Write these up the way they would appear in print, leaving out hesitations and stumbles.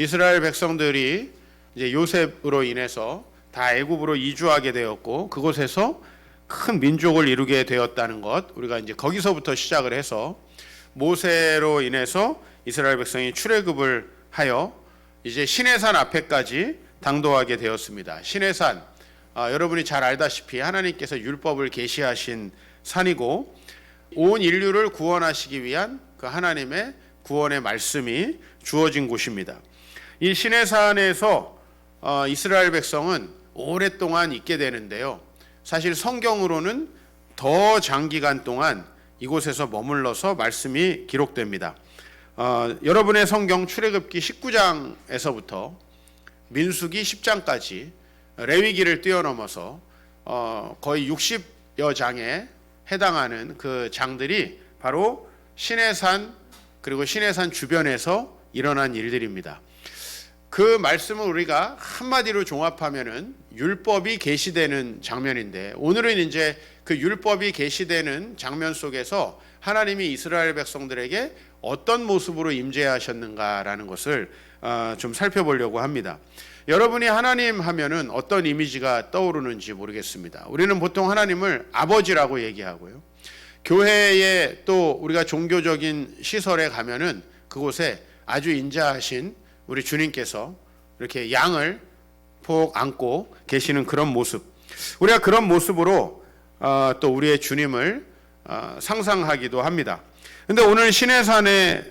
이스라엘 백성들이 이제 요셉으로 인해서 다 애굽으로 이주하게 되었고 그곳에서 큰 민족을 이루게 되었다는 것, 우리가 이제 거기서부터 시작을 해서 모세로 인해서 이스라엘 백성이 출애굽을 하여 이제 시내산 앞에까지 당도하게 되었습니다. 시내산, 여러분이 잘 알다시피 하나님께서 율법을 계시하신 산이고 온 인류를 구원하시기 위한 그 하나님의 구원의 말씀이 주어진 곳입니다. 이 시내산에서 이스라엘 백성은 오랫동안 있게 되는데요. 사실 성경으로는 더 장기간 동안 이곳에서 머물러서 말씀이 기록됩니다. 여러분의 성경 출애굽기 19장에서부터 민수기 10장까지 레위기를 뛰어넘어서 거의 60여 장에 해당하는 그 장들이 바로 시내산 그리고 시내산 주변에서 일어난 일들입니다. 그 말씀을 우리가 한마디로 종합하면은 율법이 계시되는 장면인데, 오늘은 이제 그 율법이 계시되는 장면 속에서 하나님이 이스라엘 백성들에게 어떤 모습으로 임재하셨는가라는 것을 좀 살펴보려고 합니다. 여러분이 하나님 하면은 어떤 이미지가 떠오르는지 모르겠습니다. 우리는 보통 하나님을 아버지라고 얘기하고요. 교회에 또 우리가 종교적인 시설에 가면은 그곳에 아주 인자하신 우리 주님께서 이렇게 양을 폭 안고 계시는 그런 모습, 우리가 그런 모습으로 또 우리의 주님을 상상하기도 합니다. 그런데 오늘 시내산에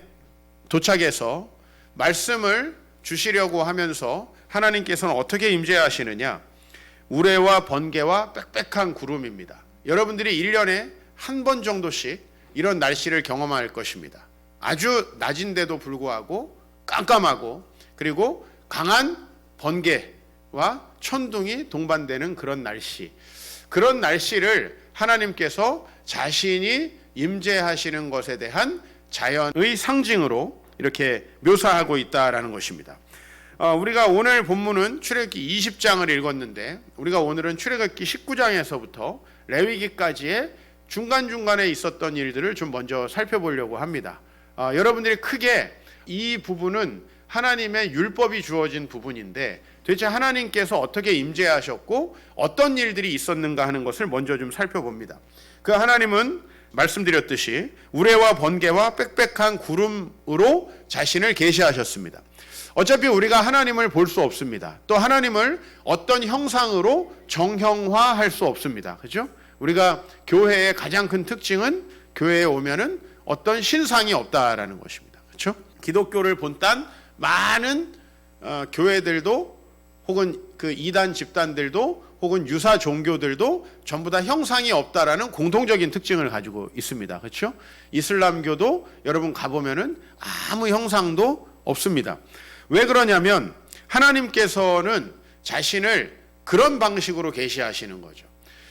도착해서 말씀을 주시려고 하면서 하나님께서는 어떻게 임재하시느냐? 우레와 번개와 빽빽한 구름입니다. 여러분들이 1년에 한 번 정도씩 이런 날씨를 경험할 것입니다. 아주 낮인데도 불구하고 깜깜하고 그리고 강한 번개와 천둥이 동반되는 그런 날씨, 그런 날씨를 하나님께서 자신이 임재하시는 것에 대한 자연의 상징으로 이렇게 묘사하고 있다라는 것입니다. 우리가 오늘 본문은 출애굽기 20장을 읽었는데, 우리가 오늘은 출애굽기 19장에서부터 레위기까지의 중간중간에 있었던 일들을 좀 먼저 살펴보려고 합니다. 여러분들이 크게 이 부분은 하나님의 율법이 주어진 부분인데 도대체 하나님께서 어떻게 임재하셨고 어떤 일들이 있었는가 하는 것을 먼저 좀 살펴봅니다. 그 하나님은 말씀드렸듯이 우레와 번개와 빽빽한 구름으로 자신을 계시하셨습니다. 어차피 우리가 하나님을 볼 수 없습니다. 또 하나님을 어떤 형상으로 정형화할 수 없습니다. 그렇죠? 우리가 교회의 가장 큰 특징은 교회에 오면은 어떤 신상이 없다라는 것입니다. 그렇죠? 기독교를 본딴 많은 교회들도 혹은 그 이단 집단들도 혹은 유사 종교들도 전부 다 형상이 없다라는 공통적인 특징을 가지고 있습니다. 그렇죠? 이슬람교도 여러분 가보면은 아무 형상도 없습니다. 왜 그러냐면 하나님께서는 자신을 그런 방식으로 계시하시는 거죠.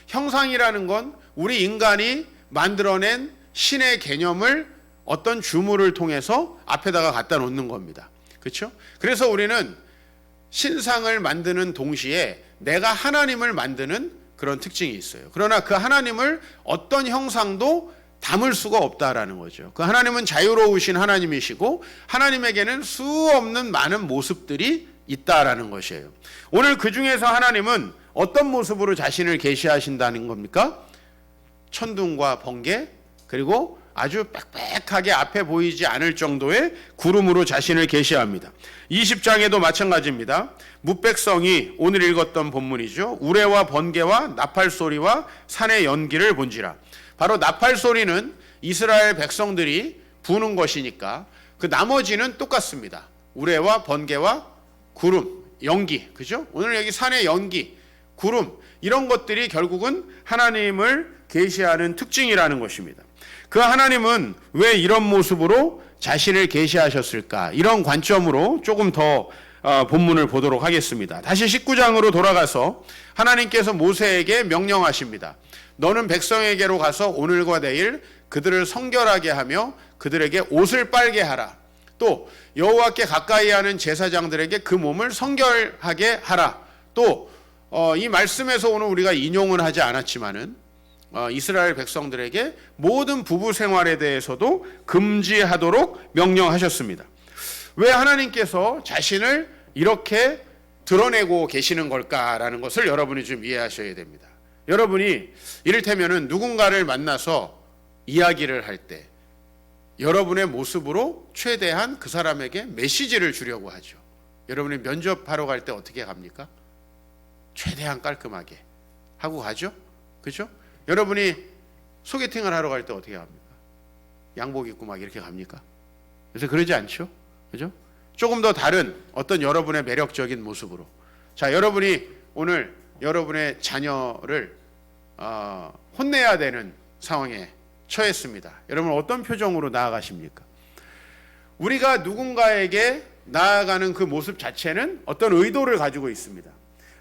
형상이라는 건 우리 인간이 만들어낸 신의 개념을 어떤 주물을 통해서 앞에다가 갖다 놓는 겁니다. 그렇죠? 그래서 우리는 신상을 만드는 동시에 내가 하나님을 만드는 그런 특징이 있어요. 그러나 그 하나님을 어떤 형상도 담을 수가 없다라는 거죠. 그 하나님은 자유로우신 하나님이시고 하나님에게는 수 없는 많은 모습들이 있다라는 것이에요. 오늘 그 중에서 하나님은 어떤 모습으로 자신을 계시하신다는 겁니까? 천둥과 번개, 그리고 아주 빽빽하게 앞에 보이지 않을 정도의 구름으로 자신을 계시합니다. 20장에도 마찬가지입니다. 뭇백성이 오늘 읽었던 본문이죠. 우레와 번개와 나팔 소리와 산의 연기를 본지라. 바로 나팔 소리는 이스라엘 백성들이 부는 것이니까 그 나머지는 똑같습니다. 우레와 번개와 구름, 연기, 그죠? 오늘 여기 산의 연기, 구름, 이런 것들이 결국은 하나님을 계시하는 특징이라는 것입니다. 그 하나님은 왜 이런 모습으로 자신을 계시하셨을까? 이런 관점으로 조금 더 본문을 보도록 하겠습니다. 다시 19장으로 돌아가서 하나님께서 모세에게 명령하십니다. 너는 백성에게로 가서 오늘과 내일 그들을 성결하게 하며 그들에게 옷을 빨게 하라. 또 여호와께 가까이 하는 제사장들에게 그 몸을 성결하게 하라. 또 이 말씀에서 오늘 우리가 인용을 하지 않았지만은 이스라엘 백성들에게 모든 부부 생활에 대해서도 금지하도록 명령하셨습니다. 왜 하나님께서 자신을 이렇게 드러내고 계시는 걸까라는 것을 여러분이 좀 이해하셔야 됩니다. 여러분이 이를테면은 누군가를 만나서 이야기를 할 때 여러분의 모습으로 최대한 그 사람에게 메시지를 주려고 하죠. 여러분이 면접하러 갈 때 어떻게 갑니까? 최대한 깔끔하게 하고 가죠. 그죠? 여러분이 소개팅을 하러 갈 때 어떻게 갑니까? 양복 입고 막 이렇게 갑니까? 그래서 그러지 않죠. 그죠? 조금 더 다른 어떤 여러분의 매력적인 모습으로. 자, 여러분이 오늘 여러분의 자녀를 혼내야 되는 상황에 처했습니다. 여러분 어떤 표정으로 나아가십니까? 우리가 누군가에게 나아가는 그 모습 자체는 어떤 의도를 가지고 있습니다.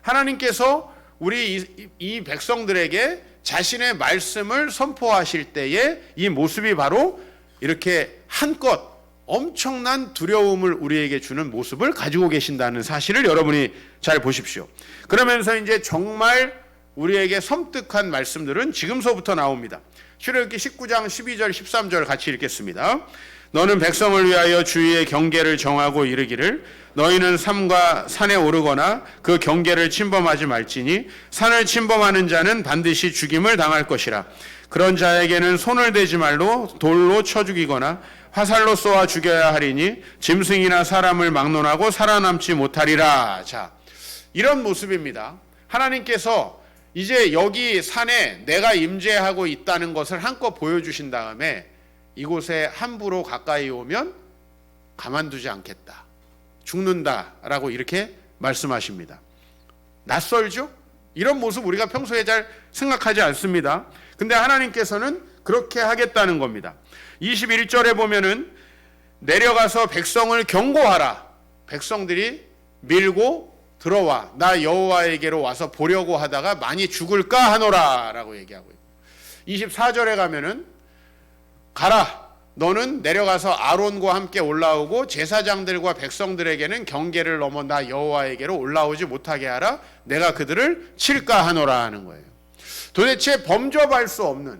하나님께서 우리 이 백성들에게 자신의 말씀을 선포하실 때에 이 모습이 바로 이렇게 한껏 엄청난 두려움을 우리에게 주는 모습을 가지고 계신다는 사실을 여러분이 잘 보십시오. 그러면서 이제 정말 우리에게 섬뜩한 말씀들은 지금서부터 나옵니다. 출애굽기 19장 12절 13절 같이 읽겠습니다. 너는 백성을 위하여 주위의 경계를 정하고 이르기를 너희는 삼가 산에 오르거나 그 경계를 침범하지 말지니 산을 침범하는 자는 반드시 죽임을 당할 것이라. 그런 자에게는 손을 대지 말로 돌로 쳐 죽이거나 화살로 쏘아 죽여야 하리니 짐승이나 사람을 막론하고 살아남지 못하리라. 자, 이런 모습입니다. 하나님께서 이제 여기 산에 내가 임재하고 있다는 것을 한껏 보여주신 다음에 이곳에 함부로 가까이 오면 가만두지 않겠다, 죽는다라고 이렇게 말씀하십니다. 낯설죠? 이런 모습 우리가 평소에 잘 생각하지 않습니다. 근데 하나님께서는 그렇게 하겠다는 겁니다. 21절에 보면은 내려가서 백성을 경고하라. 백성들이 밀고 들어와 나 여호와에게로 와서 보려고 하다가 많이 죽을까 하노라 라고 얘기하고 있고, 24절에 가면은 가라, 너는 내려가서 아론과 함께 올라오고 제사장들과 백성들에게는 경계를 넘어 나 여호와에게로 올라오지 못하게 하라, 내가 그들을 칠까 하노라 하는 거예요. 도대체 범접할 수 없는,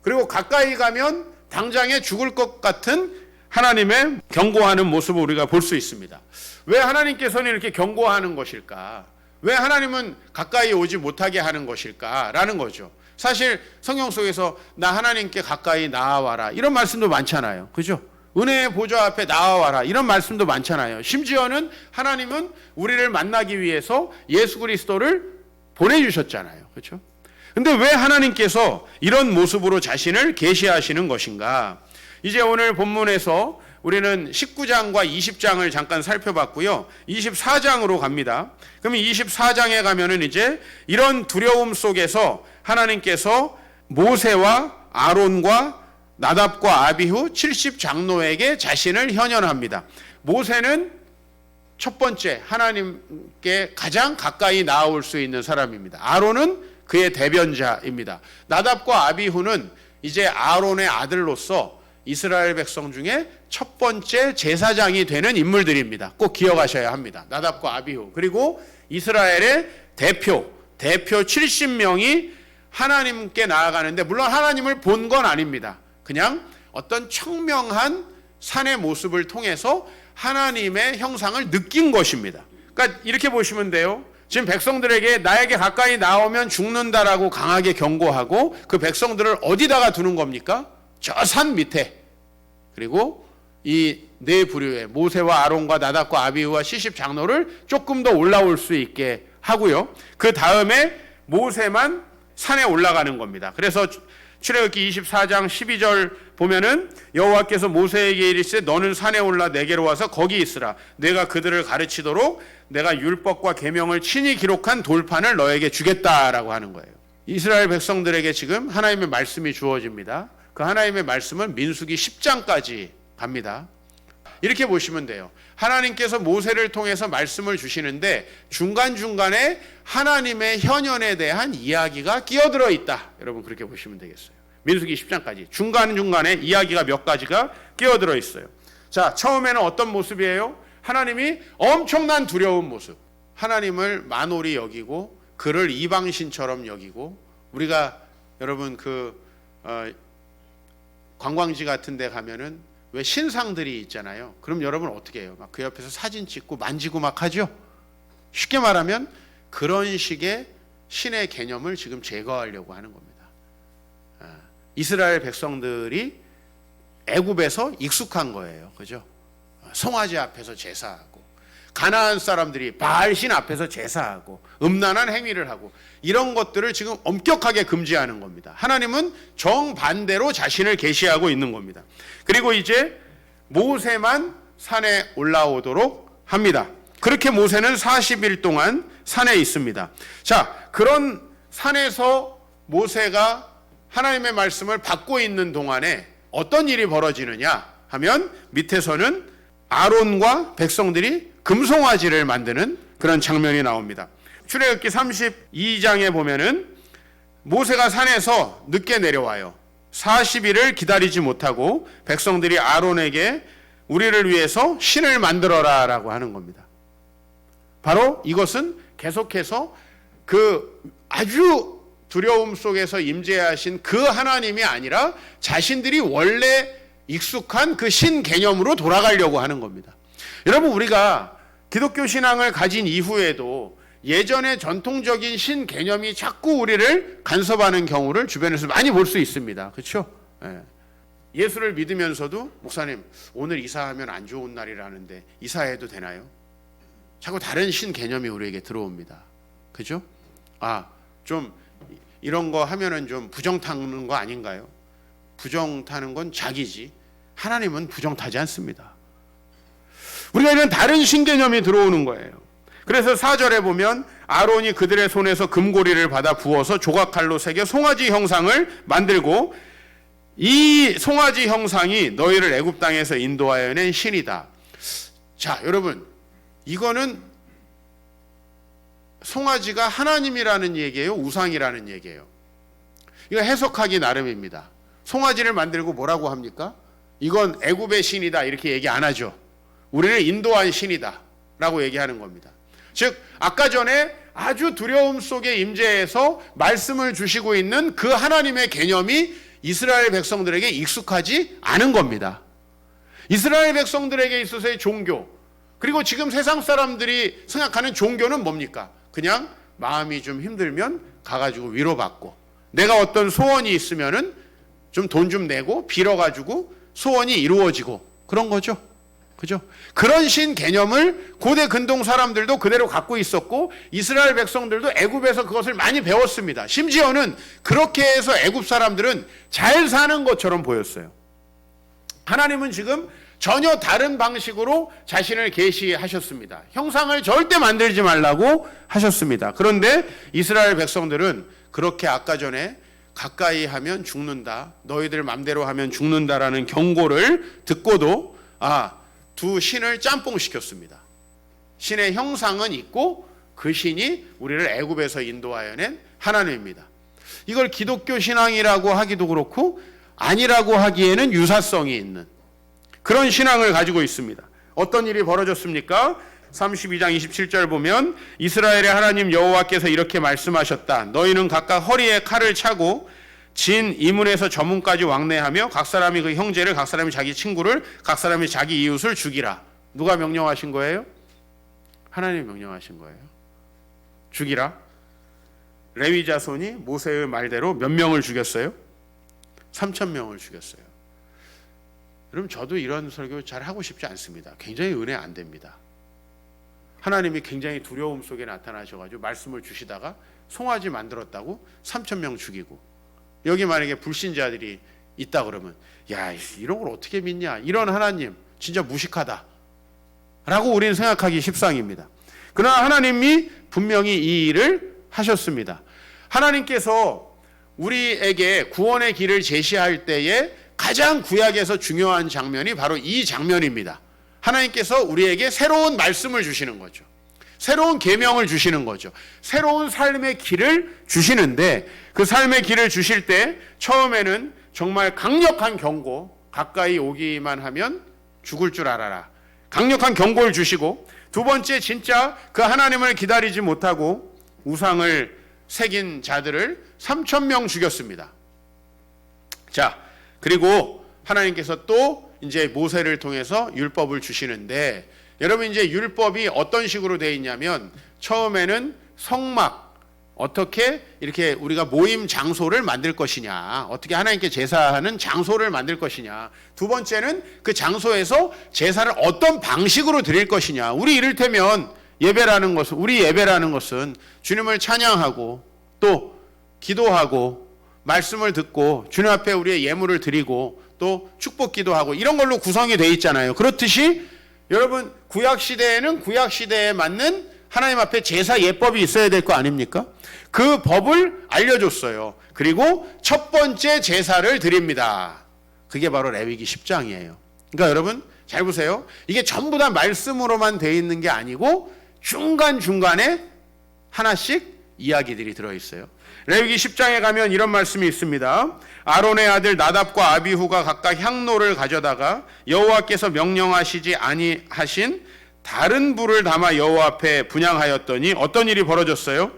그리고 가까이 가면 당장에 죽을 것 같은 하나님의 경고하는 모습을 우리가 볼 수 있습니다. 왜 하나님께서는 이렇게 경고하는 것일까? 왜 하나님은 가까이 오지 못하게 하는 것일까? 라는 거죠. 사실 성경 속에서 나 하나님께 가까이 나아와라 이런 말씀도 많잖아요. 그죠? 은혜의 보좌 앞에 나아와라 이런 말씀도 많잖아요. 심지어는 하나님은 우리를 만나기 위해서 예수 그리스도를 보내주셨잖아요. 그렇죠? 근데 왜 하나님께서 이런 모습으로 자신을 계시하시는 것인가? 이제 오늘 본문에서 우리는 19장과 20장을 잠깐 살펴봤고요. 24장으로 갑니다. 그러면 24장에 가면은 이제 이런 두려움 속에서 하나님께서 모세와 아론과 나답과 아비후 70장로에게 자신을 현현합니다. 모세는 첫 번째 하나님께 가장 가까이 나아올 수 있는 사람입니다. 아론은 그의 대변자입니다. 나답과 아비후는 이제 아론의 아들로서 이스라엘 백성 중에 첫 번째 제사장이 되는 인물들입니다. 꼭 기억하셔야 합니다. 나답과 아비후. 그리고 이스라엘의 대표 70명이 하나님께 나아가는데, 물론 하나님을 본 건 아닙니다. 그냥 어떤 청명한 산의 모습을 통해서 하나님의 형상을 느낀 것입니다. 그러니까 이렇게 보시면 돼요. 지금 백성들에게 나에게 가까이 나오면 죽는다라고 강하게 경고하고 그 백성들을 어디다가 두는 겁니까? 저 산 밑에. 그리고 이 네 부류의 모세와 아론과 나답과 아비후와 70장로를 조금 더 올라올 수 있게 하고요. 그 다음에 모세만 산에 올라가는 겁니다. 그래서 출애굽기 24장 12절 보면은 여호와께서 모세에게 이르시되 너는 산에 올라 내게로 와서 거기 있으라. 내가 그들을 가르치도록 내가 율법과 계명을 친히 기록한 돌판을 너에게 주겠다라고 하는 거예요. 이스라엘 백성들에게 지금 하나님의 말씀이 주어집니다. 그 하나님의 말씀은 민수기 10장까지 갑니다. 이렇게 보시면 돼요. 하나님께서 모세를 통해서 말씀을 주시는데 중간중간에 하나님의 현현에 대한 이야기가 끼어들어 있다. 여러분 그렇게 보시면 되겠어요. 민수기 10장까지 중간중간에 이야기가 몇 가지가 끼어들어 있어요. 자, 처음에는 어떤 모습이에요? 하나님이 엄청난 두려운 모습. 하나님을 만홀히 여기고 그를 이방신처럼 여기고, 우리가 여러분 관광지 같은 데 가면은 왜 신상들이 있잖아요. 그럼 여러분 어떻게 해요? 막 그 옆에서 사진 찍고 만지고 막 하죠. 쉽게 말하면 그런 식의 신의 개념을 지금 제거하려고 하는 겁니다. 이스라엘 백성들이 애굽에서 익숙한 거예요. 그죠? 송아지 앞에서 제사하고 가나안 사람들이 바알신 앞에서 제사하고 음란한 행위를 하고 이런 것들을 지금 엄격하게 금지하는 겁니다. 하나님은 정반대로 자신을 계시하고 있는 겁니다. 그리고 이제 모세만 산에 올라오도록 합니다. 그렇게 모세는 40일 동안 산에 있습니다. 자, 그런 산에서 모세가 하나님의 말씀을 받고 있는 동안에 어떤 일이 벌어지느냐 하면 밑에서는 아론과 백성들이 금송아지를 만드는 그런 장면이 나옵니다. 출애굽기 32장에 보면은 모세가 산에서 늦게 내려와요. 40일을 기다리지 못하고 백성들이 아론에게 우리를 위해서 신을 만들어라 라고 하는 겁니다. 바로 이것은 계속해서 그 아주 두려움 속에서 임재하신 그 하나님이 아니라 자신들이 원래 익숙한 그 신 개념으로 돌아가려고 하는 겁니다. 여러분, 우리가 기독교 신앙을 가진 이후에도 예전의 전통적인 신 개념이 자꾸 우리를 간섭하는 경우를 주변에서 많이 볼 수 있습니다. 그렇죠? 예수를 믿으면서도 목사님 오늘 이사하면 안 좋은 날이라는데 이사해도 되나요? 자꾸 다른 신 개념이 우리에게 들어옵니다. 그죠? 좀 이런 거 하면은 좀 부정 타는 거 아닌가요? 부정 타는 건 자기지 하나님은 부정 타지 않습니다. 우리가 이런 다른 신개념이 들어오는 거예요. 그래서 4절에 보면 아론이 그들의 손에서 금고리를 받아 부어서 조각칼로 새겨 송아지 형상을 만들고 이 송아지 형상이 너희를 애굽 땅에서 인도하여 낸 신이다. 자, 여러분, 이거는 송아지가 하나님이라는 얘기예요? 우상이라는 얘기예요? 이거 해석하기 나름입니다. 송아지를 만들고 뭐라고 합니까? 이건 애굽의 신이다 이렇게 얘기 안 하죠. 우리를 인도한 신이다 라고 얘기하는 겁니다. 즉 아까 전에 아주 두려움 속에 임재해서 말씀을 주시고 있는 그 하나님의 개념이 이스라엘 백성들에게 익숙하지 않은 겁니다. 이스라엘 백성들에게 있어서의 종교, 그리고 지금 세상 사람들이 생각하는 종교는 뭡니까? 그냥 마음이 좀 힘들면 가가지고 위로받고, 내가 어떤 소원이 있으면은 좀 돈 좀 내고 빌어가지고 소원이 이루어지고 그런 거죠. 그죠? 그런 신 개념을 고대 근동 사람들도 그대로 갖고 있었고 이스라엘 백성들도 애굽에서 그것을 많이 배웠습니다. 심지어는 그렇게 해서 애굽 사람들은 잘 사는 것처럼 보였어요. 하나님은 지금 전혀 다른 방식으로 자신을 계시하셨습니다. 형상을 절대 만들지 말라고 하셨습니다. 그런데 이스라엘 백성들은 그렇게 아까 전에 가까이 하면 죽는다, 너희들 맘대로 하면 죽는다라는 경고를 듣고도 두 신을 짬뽕 시켰습니다. 신의 형상은 있고 그 신이 우리를 애굽에서 인도하여 낸 하나님입니다. 이걸 기독교 신앙이라고 하기도 그렇고 아니라고 하기에는 유사성이 있는 그런 신앙을 가지고 있습니다. 어떤 일이 벌어졌습니까? 32장 27절 보면 이스라엘의 하나님 여호와께서 이렇게 말씀하셨다. 너희는 각각 허리에 칼을 차고 진 이문에서 저문까지 왕래하며 각 사람이 그 형제를, 각 사람이 자기 친구를, 각 사람이 자기 이웃을 죽이라. 누가 명령하신 거예요? 하나님이 명령하신 거예요. 죽이라. 레위 자손이 모세의 말대로 몇 명을 죽였어요? 3,000명을 죽였어요. 여러분, 저도 이런 설교 잘 하고 싶지 않습니다. 굉장히 은혜 안 됩니다. 하나님이 굉장히 두려움 속에 나타나셔가지고 말씀을 주시다가 송아지 만들었다고 3,000명 죽이고, 여기 만약에 불신자들이 있다 그러면 야, 이런 걸 어떻게 믿냐, 이런 하나님 진짜 무식하다 라고 우리는 생각하기 십상입니다. 그러나 하나님이 분명히 이 일을 하셨습니다. 하나님께서 우리에게 구원의 길을 제시할 때에 가장 구약에서 중요한 장면이 바로 이 장면입니다. 하나님께서 우리에게 새로운 말씀을 주시는 거죠. 새로운 계명을 주시는 거죠. 새로운 삶의 길을 주시는데, 그 삶의 길을 주실 때 처음에는 정말 강력한 경고, 가까이 오기만 하면 죽을 줄 알아라, 강력한 경고를 주시고, 두 번째 진짜 그 하나님을 기다리지 못하고 우상을 새긴 자들을 3,000명 죽였습니다. 자, 그리고 하나님께서 또 이제 모세를 통해서 율법을 주시는데, 여러분 이제 율법이 어떤 식으로 되어 있냐면 처음에는 성막, 어떻게 이렇게 우리가 모임 장소를 만들 것이냐, 어떻게 하나님께 제사하는 장소를 만들 것이냐, 두 번째는 그 장소에서 제사를 어떤 방식으로 드릴 것이냐. 우리 이를테면 예배라는 것은, 우리 예배라는 것은 주님을 찬양하고 또 기도하고 말씀을 듣고 주님 앞에 우리의 예물을 드리고 또 축복 기도하고 이런 걸로 구성이 되어 있잖아요. 그렇듯이 여러분 구약 시대에는 구약 시대에 맞는 하나님 앞에 제사 예법이 있어야 될 거 아닙니까? 그 법을 알려줬어요. 그리고 첫 번째 제사를 드립니다. 그게 바로 레위기 10장이에요. 그러니까 여러분 잘 보세요. 이게 전부 다 말씀으로만 되어 있는 게 아니고 중간중간에 하나씩 이야기들이 들어있어요. 레위기 10장에 가면 이런 말씀이 있습니다. 아론의 아들 나답과 아비후가 각각 향로를 가져다가 여호와께서 명령하시지 아니하신 다른 불을 담아 여호와 앞에 분향하였더니 어떤 일이 벌어졌어요?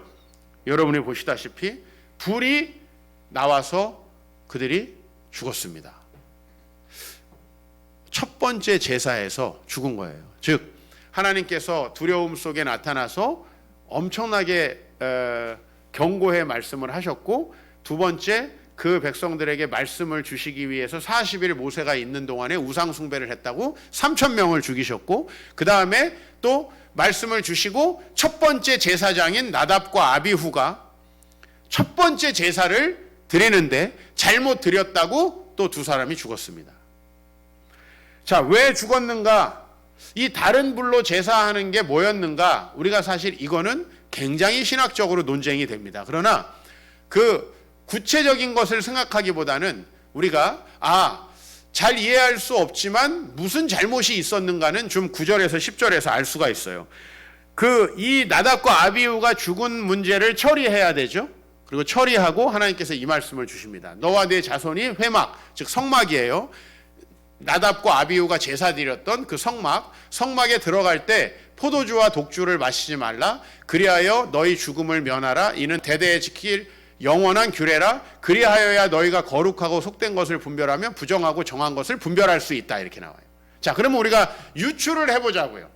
여러분이 보시다시피 불이 나와서 그들이 죽었습니다. 첫 번째 제사에서 죽은 거예요. 즉 하나님께서 두려움 속에 나타나서 엄청나게 경고의 말씀을 하셨고, 두 번째 그 백성들에게 말씀을 주시기 위해서 40일 모세가 있는 동안에 우상 숭배를 했다고 3,000명을 죽이셨고, 그 다음에 또 말씀을 주시고 첫 번째 제사장인 나답과 아비후가 첫 번째 제사를 드리는데 잘못 드렸다고 또 두 사람이 죽었습니다. 자, 왜 죽었는가? 이 다른 불로 제사하는 게 뭐였는가? 우리가 사실 이거는 굉장히 신학적으로 논쟁이 됩니다. 그러나 그 구체적인 것을 생각하기보다는 우리가 잘 이해할 수 없지만 무슨 잘못이 있었는가는 좀 9절에서 10절에서 알 수가 있어요. 이 나답과 아비후가 죽은 문제를 처리해야 되죠. 그리고 처리하고 하나님께서 이 말씀을 주십니다. 너와 네 자손이 회막, 즉 성막이에요. 나답과 아비후가 제사 드렸던 그 성막에 들어갈 때 포도주와 독주를 마시지 말라. 그리하여 너희 죽음을 면하라. 이는 대대에 지킬 영원한 규례라. 그리하여야 너희가 거룩하고 속된 것을 분별하며 부정하고 정한 것을 분별할 수 있다. 이렇게 나와요. 자, 그러면 우리가 유추를 해보자고요.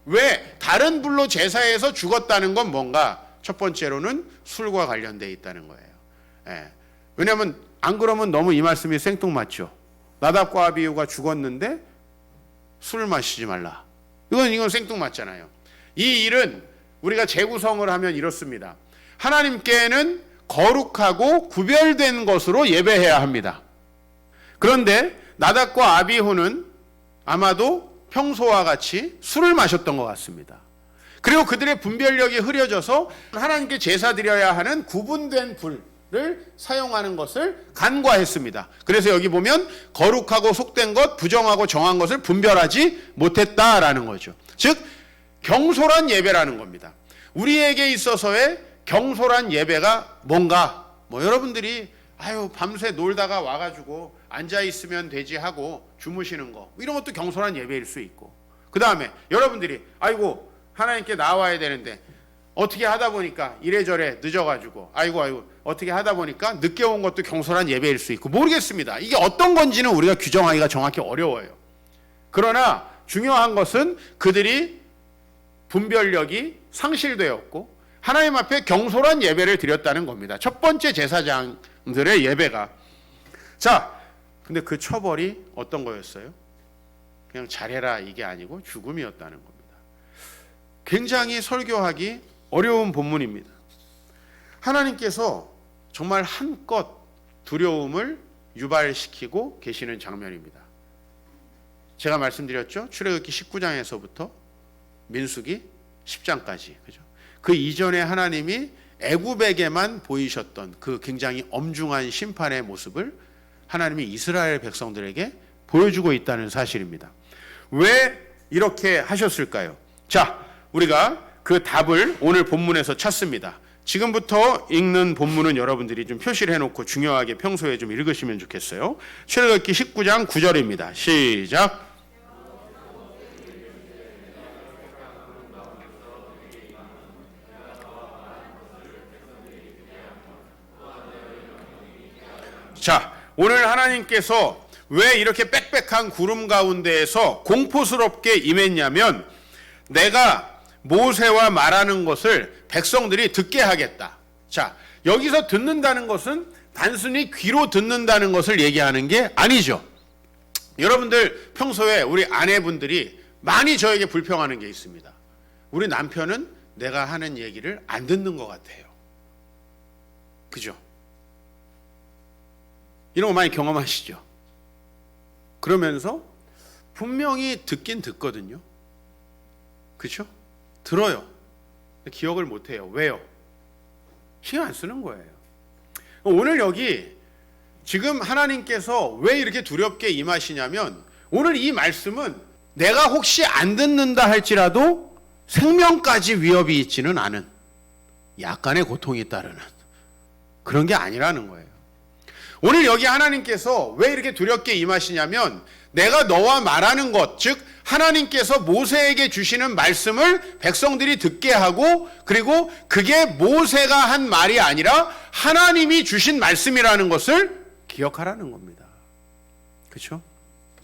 왜 다른 불로 제사해서 죽었다는 건 뭔가? 첫 번째로는 술과 관련되어 있다는 거예요. 왜냐하면 안 그러면 너무 이 말씀이 생뚱맞죠. 나답과 아비후가 죽었는데 술을 마시지 말라. 이건 생뚱맞잖아요. 이 일은 우리가 재구성을 하면 이렇습니다. 하나님께는 거룩하고 구별된 것으로 예배해야 합니다. 그런데 나답과 아비후는 아마도 평소와 같이 술을 마셨던 것 같습니다. 그리고 그들의 분별력이 흐려져서 하나님께 제사 드려야 하는 구분된 불을 사용하는 것을 간과했습니다. 그래서 여기 보면 거룩하고 속된 것, 부정하고 정한 것을 분별하지 못했다라는 거죠. 즉 경솔한 예배라는 겁니다. 우리에게 있어서의 경솔한 예배가 뭔가? 여러분들이 밤새 놀다가 와가지고 앉아있으면 되지 하고 주무시는 거, 이런 것도 경솔한 예배일 수 있고, 그 다음에 여러분들이 하나님께 나와야 되는데 어떻게 하다 보니까 이래저래 늦어가지고 어떻게 하다 보니까 늦게 온 것도 경솔한 예배일 수 있고, 모르겠습니다. 이게 어떤 건지는 우리가 규정하기가 정확히 어려워요. 그러나 중요한 것은 그들이 분별력이 상실되었고 하나님 앞에 경솔한 예배를 드렸다는 겁니다. 첫 번째 제사장들의 예배가. 자, 근데 그 처벌이 어떤 거였어요? 그냥 잘해라 이게 아니고 죽음이었다는 겁니다. 굉장히 설교하기 어려운 본문입니다. 하나님께서 정말 한껏 두려움을 유발시키고 계시는 장면입니다. 제가 말씀드렸죠? 출애굽기 19장에서부터 민수기 10장까지. 그죠? 그 이전에 하나님이 애굽에게만 보이셨던 그 굉장히 엄중한 심판의 모습을 하나님이 이스라엘 백성들에게 보여주고 있다는 사실입니다. 왜 이렇게 하셨을까요? 자, 우리가 그 답을 오늘 본문에서 찾습니다. 지금부터 읽는 본문은 여러분들이 좀 표시를 해놓고 중요하게 평소에 좀 읽으시면 좋겠어요. 출애굽기 19장 9절입니다. 시작. 자, 오늘 하나님께서 왜 이렇게 빽빽한 구름 가운데에서 공포스럽게 임했냐면 내가 모세와 말하는 것을 백성들이 듣게 하겠다. 자, 여기서 듣는다는 것은 단순히 귀로 듣는다는 것을 얘기하는 게 아니죠. 여러분들 평소에 우리 아내분들이 많이 저에게 불평하는 게 있습니다. 우리 남편은 내가 하는 얘기를 안 듣는 것 같아요. 그죠? 이런 거 많이 경험하시죠? 그러면서 분명히 듣긴 듣거든요. 그죠? 들어요. 기억을 못 해요. 왜요? 신경 안 쓰는 거예요. 오늘 여기 지금 하나님께서 왜 이렇게 두렵게 임하시냐면 오늘 이 말씀은 내가 혹시 안 듣는다 할지라도 생명까지 위협이 있지는 않은 약간의 고통이 따르는 그런 게 아니라는 거예요. 오늘 여기 하나님께서 왜 이렇게 두렵게 임하시냐면 내가 너와 말하는 것, 즉 하나님께서 모세에게 주시는 말씀을 백성들이 듣게 하고 그리고 그게 모세가 한 말이 아니라 하나님이 주신 말씀이라는 것을 기억하라는 겁니다. 그렇죠?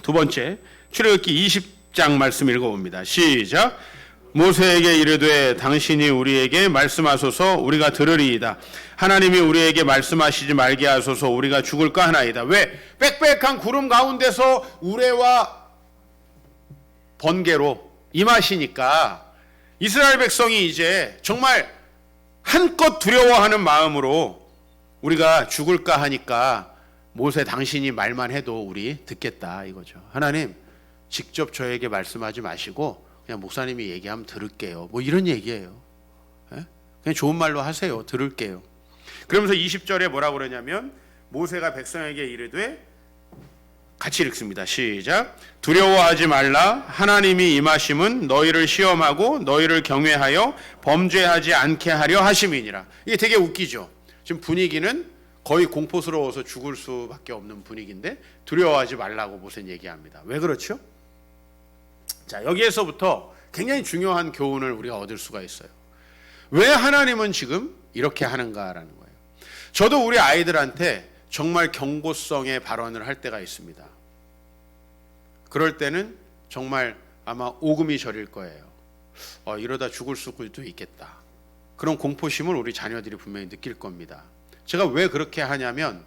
두 번째, 출애굽기 20장 말씀 읽어봅니다. 시작. 모세에게 이르되 당신이 우리에게 말씀하소서 우리가 들으리이다. 하나님이 우리에게 말씀하시지 말게 하소서 우리가 죽을까 하나이다. 왜? 빽빽한 구름 가운데서 우레와 번개로 임하시니까 이스라엘 백성이 이제 정말 한껏 두려워하는 마음으로 우리가 죽을까 하니까 모세 당신이 말만 해도 우리 듣겠다 이거죠. 하나님 직접 저에게 말씀하지 마시고 그냥 목사님이 얘기하면 들을게요. 뭐 이런 얘기예요. 그냥 좋은 말로 하세요. 들을게요. 그러면서 20절에 뭐라고 그러냐면 모세가 백성에게 이르되 같이 읽습니다. 시작. 두려워하지 말라. 하나님이 임하심은 너희를 시험하고 너희를 경외하여 범죄하지 않게 하려 하심이니라. 이게 되게 웃기죠. 지금 분위기는 거의 공포스러워서 죽을 수밖에 없는 분위기인데 두려워하지 말라고 모세는 얘기합니다. 왜 그렇죠? 자, 여기에서부터 굉장히 중요한 교훈을 우리가 얻을 수가 있어요. 왜 하나님은 지금 이렇게 하는가라는 거예요. 저도 우리 아이들한테 정말 경고성의 발언을 할 때가 있습니다. 그럴 때는 정말 아마 오금이 저릴 거예요. 이러다 죽을 수도 있겠다. 그런 공포심을 우리 자녀들이 분명히 느낄 겁니다. 제가 왜 그렇게 하냐면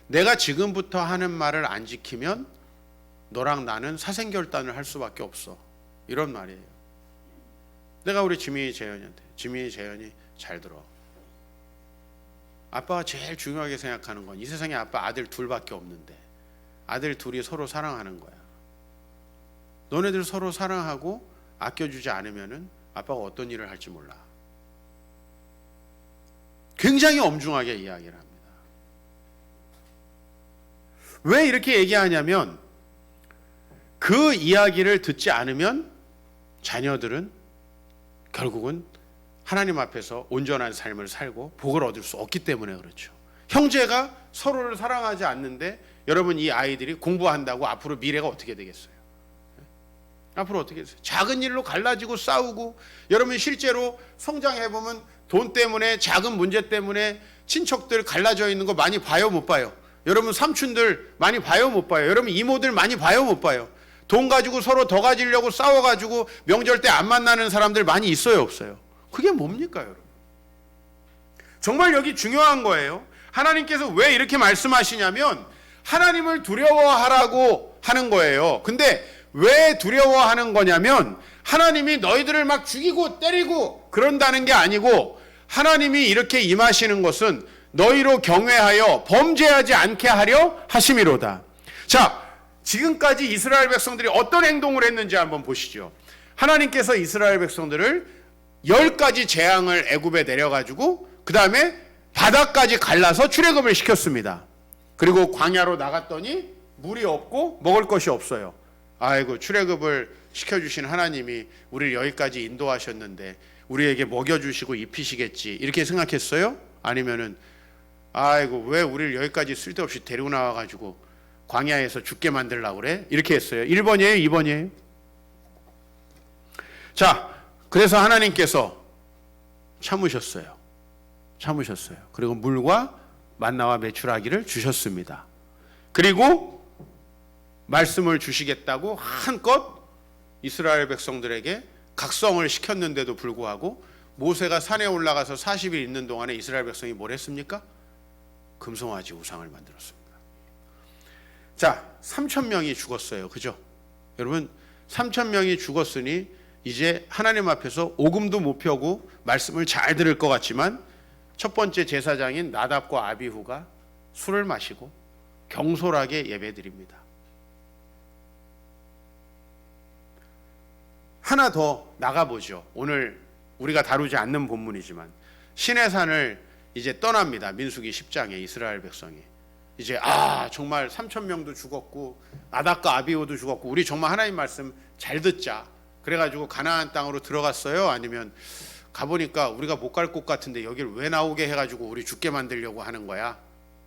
내가 지금부터 하는 말을 안 지키면 너랑 나는 사생결단을 할 수밖에 없어. 이런 말이에요. 내가 우리 지민이 재현이한테 지민이 재현이 잘 들어. 아빠가 제일 중요하게 생각하는 건 이 세상에 아빠 아들 둘밖에 없는데 아들 둘이 서로 사랑하는 거야. 너네들 서로 사랑하고 아껴주지 않으면은 아빠가 어떤 일을 할지 몰라. 굉장히 엄중하게 이야기를 합니다. 왜 이렇게 얘기하냐면 그 이야기를 듣지 않으면 자녀들은 결국은 하나님 앞에서 온전한 삶을 살고 복을 얻을 수 없기 때문에 그렇죠. 형제가 서로를 사랑하지 않는데 여러분 이 아이들이 공부한다고 앞으로 미래가 어떻게 되겠어요? 앞으로 어떻게 되겠어요? 작은 일로 갈라지고 싸우고 여러분 실제로 성장해보면 돈 때문에 작은 문제 때문에 친척들 갈라져 있는 거 많이 봐요 못 봐요? 여러분 삼촌들 많이 봐요 못 봐요? 여러분 이모들 많이 봐요 못 봐요? 돈 가지고 서로 더 가지려고 싸워가지고 명절 때 안 만나는 사람들 많이 있어요 없어요? 그게 뭡니까 여러분? 정말 여기 중요한 거예요. 하나님께서 왜 이렇게 말씀하시냐면 하나님을 두려워하라고 하는 거예요. 근데 왜 두려워하는 거냐면 하나님이 너희들을 막 죽이고 때리고 그런다는 게 아니고 하나님이 이렇게 임하시는 것은 너희로 경외하여 범죄하지 않게 하려 하심이로다. 자, 지금까지 이스라엘 백성들이 어떤 행동을 했는지 한번 보시죠. 하나님께서 이스라엘 백성들을 10가지 재앙을 애굽에 내려가지고 그 다음에 바다까지 갈라서 출애굽을 시켰습니다. 그리고 광야로 나갔더니 물이 없고 먹을 것이 없어요. 아이고 출애굽을 시켜주신 하나님이 우리를 여기까지 인도하셨는데 우리에게 먹여주시고 입히시겠지 이렇게 생각했어요? 아니면은 아이고 왜 우리를 여기까지 쓸데없이 데리고 나와가지고 광야에서 죽게 만들려고 그래? 이렇게 했어요. 1번이에요? 2번이에요? 자, 그래서 하나님께서 참으셨어요. 그리고 물과 만나와 메추라기를 주셨습니다. 그리고 말씀을 주시겠다고 한껏 이스라엘 백성들에게 각성을 시켰는데도 불구하고 모세가 산에 올라가서 40일 있는 동안에 이스라엘 백성이 뭘 했습니까? 금송아지 우상을 만들었습니다. 자, 3,000명이 죽었어요. 그죠? 여러분, 3,000명이 죽었으니 이제 하나님 앞에서 오금도 못 펴고 말씀을 잘 들을 것 같지만 첫 번째 제사장인 나답과 아비후가 술을 마시고 경솔하게 예배드립니다. 하나 더 나가보죠. 오늘 우리가 다루지 않는 본문이지만 시내산을 이제 떠납니다. 민수기 10장에 이스라엘 백성이 이제 정말 3,000명도 죽었고 나답과 아비후도 죽었고 우리 정말 하나님 말씀 잘 듣자. 그래가지고 가나안 땅으로 들어갔어요? 아니면 가보니까 우리가 못 갈 곳 같은데 여길 왜 나오게 해가지고 우리 죽게 만들려고 하는 거야?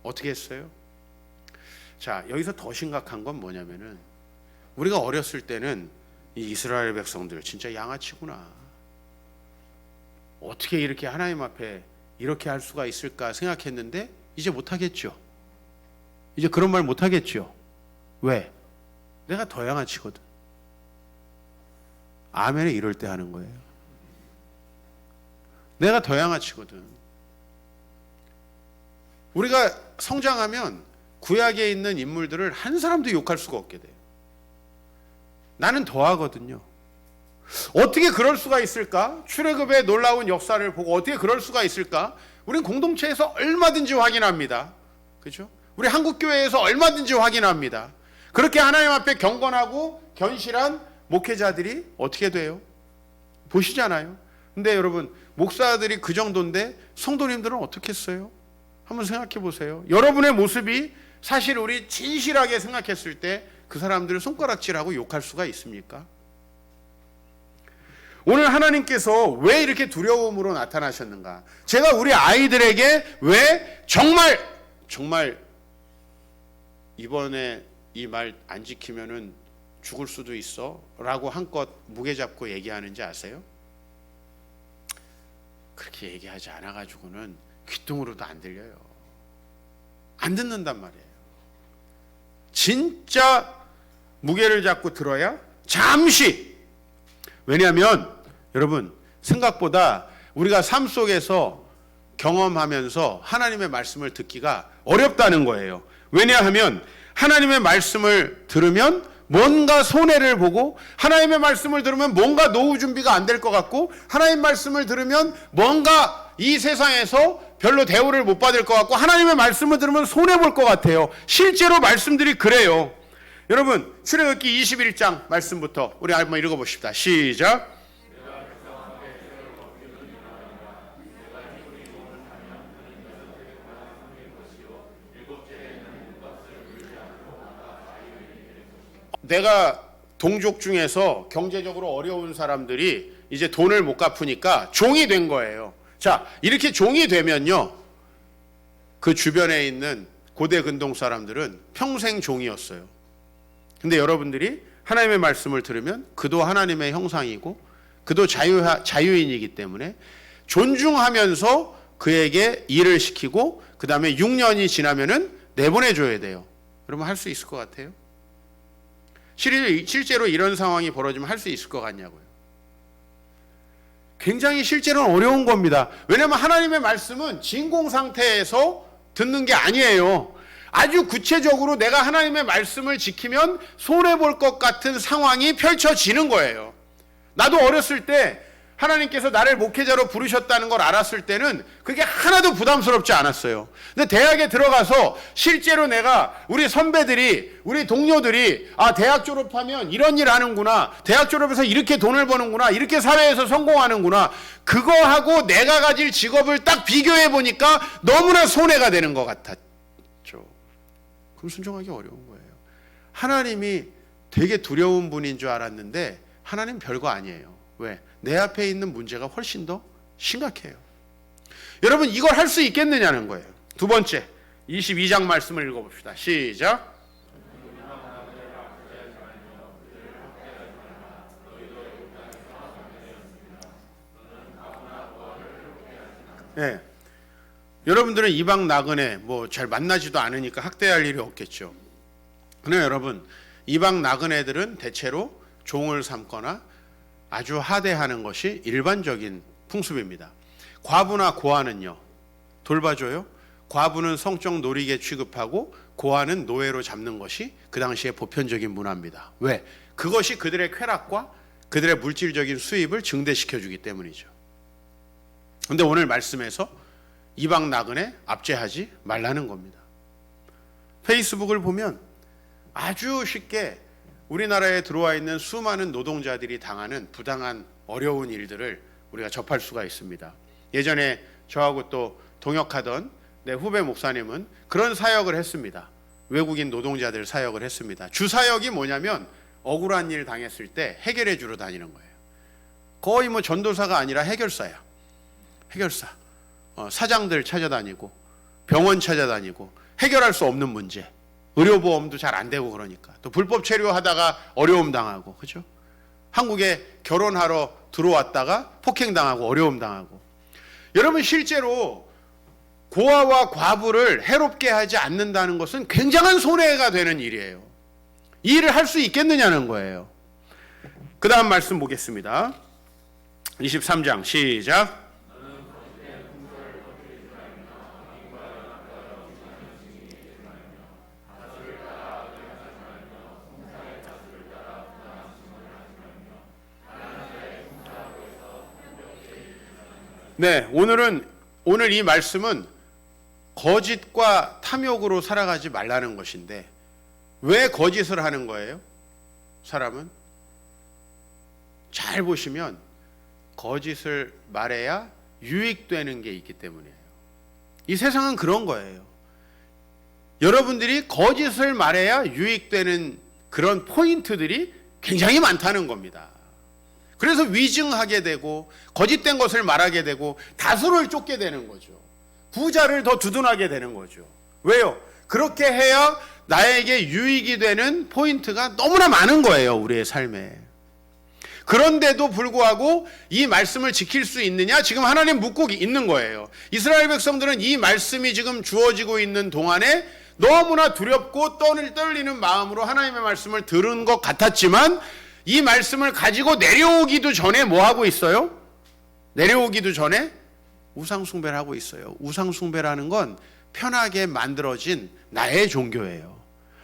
어떻게 했어요? 자, 여기서 더 심각한 건 뭐냐면은 우리가 어렸을 때는 이 이스라엘 백성들 진짜 양아치구나. 어떻게 이렇게 하나님 앞에 이렇게 할 수가 있을까 생각했는데 이제 못하겠죠. 이제 그런 말 못하겠죠. 왜? 내가 더 양아치거든. 아멘을 이럴 때 하는 거예요. 내가 더 양아치거든. 우리가 성장하면 구약에 있는 인물들을 한 사람도 욕할 수가 없게 돼요. 나는 더 하거든요. 어떻게 그럴 수가 있을까? 출애굽의 놀라운 역사를 보고 어떻게 그럴 수가 있을까? 우린 공동체에서 얼마든지 확인합니다. 그렇죠? 우리 한국교회에서 얼마든지 확인합니다. 그렇게 하나님 앞에 경건하고 견실한 목회자들이 어떻게 돼요? 보시잖아요. 근데 여러분, 목사들이 그 정도인데 성도님들은 어떻게 했어요? 한번 생각해 보세요. 여러분의 모습이 사실 우리 진실하게 생각했을 때 그 사람들을 손가락질하고 욕할 수가 있습니까? 오늘 하나님께서 왜 이렇게 두려움으로 나타나셨는가? 제가 우리 아이들에게 왜 정말 이번에 이 말 안 지키면은 죽을 수도 있어 라고 한껏 무게 잡고 얘기하는지 아세요? 그렇게 얘기하지 않아가지고는 귀뚱으로도 안 들려요. 안 듣는단 말이에요. 진짜 무게를 잡고 들어야 잠시. 왜냐하면 여러분, 생각보다 우리가 삶 속에서 경험하면서 하나님의 말씀을 듣기가 어렵다는 거예요. 왜냐하면 하나님의 말씀을 들으면 뭔가 손해를 보고, 하나님의 말씀을 들으면 뭔가 노후 준비가 안 될 것 같고, 하나님 말씀을 들으면 뭔가 이 세상에서 별로 대우를 못 받을 것 같고, 하나님의 말씀을 들으면 손해 볼 것 같아요. 실제로 말씀들이 그래요. 여러분, 출애굽기 21장 말씀부터 우리 한번 읽어봅시다. 시작. 내가 동족 중에서 경제적으로 어려운 사람들이 이제 돈을 못 갚으니까 종이 된 거예요. 자, 이렇게 종이 되면요, 그 주변에 있는 고대 근동 사람들은 평생 종이었어요. 근데 여러분들이 하나님의 말씀을 들으면 그도 하나님의 형상이고 그도 자유인이기 때문에 존중하면서 그에게 일을 시키고 그 다음에 6년이 지나면은 내보내줘야 돼요. 그러면 할 수 있을 것 같아요? 실제로 이런 상황이 벌어지면 할 수 있을 것 같냐고요. 굉장히 실제로는 어려운 겁니다. 왜냐하면 하나님의 말씀은 진공 상태에서 듣는 게 아니에요. 아주 구체적으로 내가 하나님의 말씀을 지키면 손해볼 것 같은 상황이 펼쳐지는 거예요. 나도 어렸을 때 하나님께서 나를 목회자로 부르셨다는 걸 알았을 때는 그게 하나도 부담스럽지 않았어요. 근데 대학에 들어가서 실제로 내가 우리 선배들이, 우리 동료들이 대학 졸업하면 이런 일 하는구나, 대학 졸업해서 이렇게 돈을 버는구나, 이렇게 사회에서 성공하는구나, 그거하고 내가 가질 직업을 딱 비교해 보니까 너무나 손해가 되는 것 같았죠. 그럼 순종하기 어려운 거예요. 하나님이 되게 두려운 분인 줄 알았는데 하나님 별거 아니에요. 왜? 내 앞에 있는 문제가 훨씬 더 심각해요. 여러분, 이걸 할 수 있겠느냐는 거예요. 두 번째, 22장 말씀을 읽어봅시다. 시작. 네. 여러분들은 이방 나그네 잘 만나지도 않으니까 학대할 일이 없겠죠. 근데 여러분, 이방 나그네들은 대체로 종을 삼거나 아주 하대하는 것이 일반적인 풍습입니다. 과부나 고아는요, 돌봐줘요. 과부는 성적 놀이개 취급하고 고아는 노예로 잡는 것이 그 당시의 보편적인 문화입니다. 왜? 그것이 그들의 쾌락과 그들의 물질적인 수입을 증대시켜주기 때문이죠. 그런데 오늘 말씀에서 이방 나그네 압제하지 말라는 겁니다. 페이스북을 보면 아주 쉽게 우리나라에 들어와 있는 수많은 노동자들이 당하는 부당한 어려운 일들을 우리가 접할 수가 있습니다. 예전에 저하고 또 동역하던 내 후배 목사님은 그런 사역을 했습니다. 외국인 노동자들 사역을 했습니다. 주 사역이 뭐냐면 억울한 일 당했을 때 해결해 주러 다니는 거예요. 거의 뭐 전도사가 아니라 해결사야. 해결사. 사장들 찾아다니고 병원 찾아다니고 해결할 수 없는 문제. 의료보험도 잘 안 되고 그러니까. 또 불법 체류하다가 어려움 당하고. 그죠? 한국에 결혼하러 들어왔다가 폭행당하고 어려움 당하고. 여러분 실제로 고아와 과부를 해롭게 하지 않는다는 것은 굉장한 손해가 되는 일이에요. 이 일을 할 수 있겠느냐는 거예요. 그 다음 말씀 보겠습니다. 23장 시작. 네, 오늘 이 말씀은 거짓과 탐욕으로 살아가지 말라는 것인데 왜 거짓을 하는 거예요? 사람은 잘 보시면 거짓을 말해야 유익되는 게 있기 때문이에요. 이 세상은 그런 거예요. 여러분들이 거짓을 말해야 유익되는 그런 포인트들이 굉장히 많다는 겁니다. 그래서 위증하게 되고 거짓된 것을 말하게 되고 다수를 쫓게 되는 거죠. 부자를 더 두둔하게 되는 거죠. 왜요? 그렇게 해야 나에게 유익이 되는 포인트가 너무나 많은 거예요, 우리의 삶에. 그런데도 불구하고 이 말씀을 지킬 수 있느냐? 지금 하나님 묻고 있는 거예요. 이스라엘 백성들은 이 말씀이 지금 주어지고 있는 동안에 너무나 두렵고 떨리는 마음으로 하나님의 말씀을 들은 것 같았지만 이 말씀을 가지고 내려오기도 전에 뭐 하고 있어요? 내려오기도 전에 우상숭배를 하고 있어요. 우상숭배라는 건 편하게 만들어진 나의 종교예요.